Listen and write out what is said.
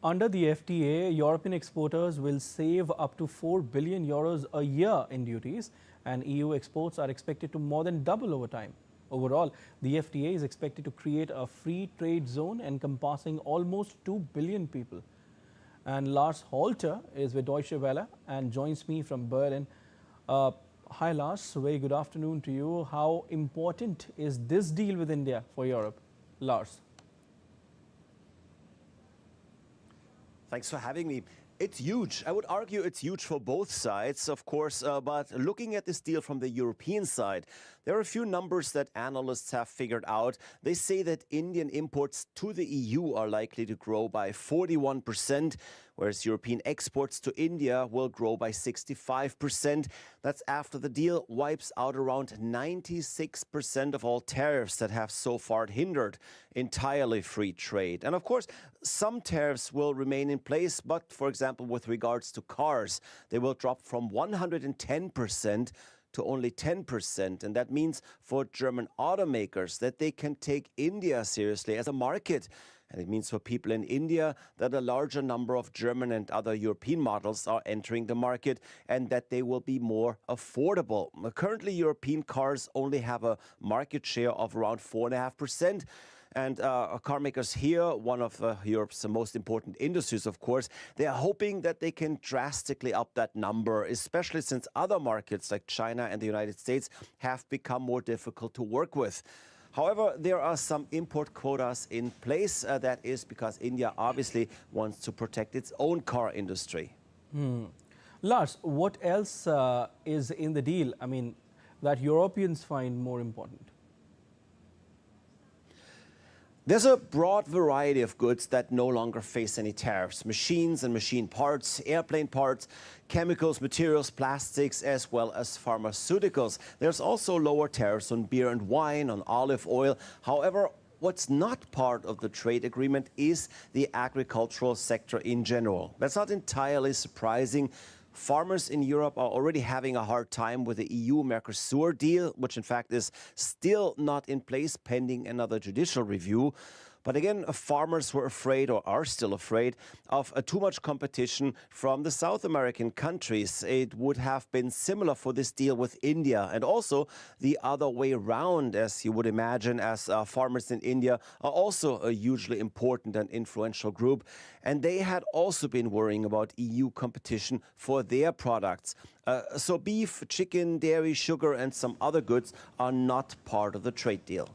Under the FTA, European exporters will save up to 4 billion euros a year in duties, and EU exports are expected to more than double over time. Overall, the FTA is expected to create a free trade zone encompassing almost 2 billion people. And Lars Holter is with Deutsche Welle and joins me from Berlin. Hi Lars, very good afternoon to you. How important is this deal with India for Europe? Lars. Thanks for having me. It's huge. I would argue it's huge for both sides, of course, but looking at this deal from the European side, there are a few numbers that analysts have figured out. They say that Indian imports to the EU are likely to grow by 41%, whereas European exports to India will grow by 65%. That's after the deal wipes out around 96% of all tariffs that have so far hindered entirely free trade. And of course, some tariffs will remain in place, but for example, with regards to cars, they will drop from 110% to only 10%. And that means for German automakers that they can take India seriously as a market. And it means for people in India that a larger number of German and other European models are entering the market and that they will be more affordable. Currently, European cars only have a market share of around 4.5%. And car makers here, one of Europe's most important industries, of course, they are hoping that they can drastically up that number, especially since other markets like China and the United States have become more difficult to work with. However, there are some import quotas in place. That is because India obviously wants to protect its own car industry. Lars, what else is in the deal, that Europeans find more important? There's a broad variety of goods that no longer face any tariffs. Machines and machine parts, airplane parts, chemicals, materials, plastics, as well as pharmaceuticals. There's also lower tariffs on beer and wine, on olive oil. However, what's not part of the trade agreement is the agricultural sector in general. That's not entirely surprising. Farmers in Europe are already having a hard time with the EU-Mercosur deal, which in fact is still not in place pending another judicial review. But again, farmers were afraid, or are still afraid, of too much competition from the South American countries. It would have been similar for this deal with India, and also the other way around, as you would imagine, as farmers in India are also a hugely important and influential group. And they had also been worrying about EU competition for their products. So beef, chicken, dairy, sugar, and some other goods are not part of the trade deal.